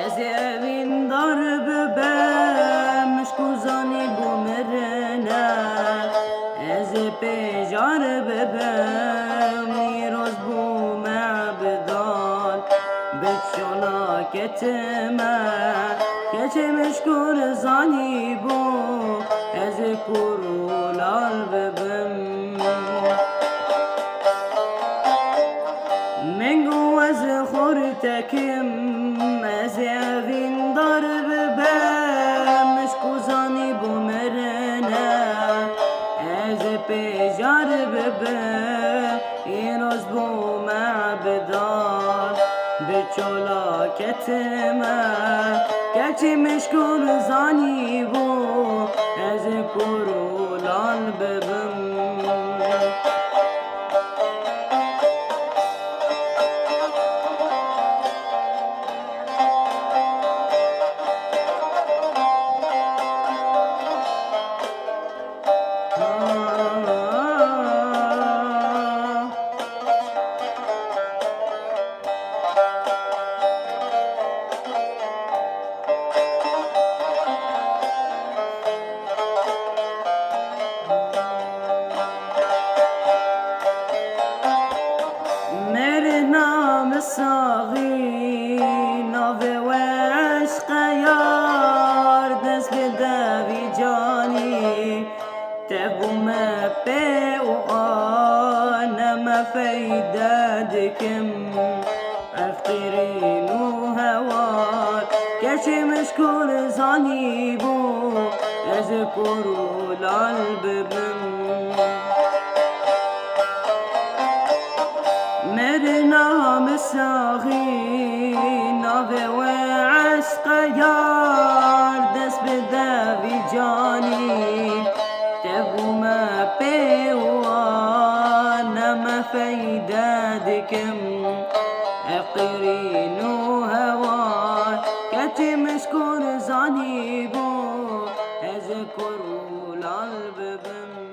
از اوین دار ببم مشکوزانی بومرنه از پیجار ببم نیروز بوم عبدال بچونا کتمه کچه مشکور زانی بو از کرولال ببم منگو از خورتکم از اوین دار ببم مشکوزانی بومرنه از پیجار ببم این از بوم عبدال بچولا کتمه کچی مشکور زانی بو از کرولان ببم ساغی نوی و عشق یار دست به دوی جانی تبوم پی و آنم فیده دکم افترین و هوار کچی مشکور زانی بو از کرولال ببم میرے نام ساغی نوے و عشق یار دست به دوی جانی تبوم پیوانم فیده دکم اقرین و هوار کتی مشکور زانی بو از کرولال ببم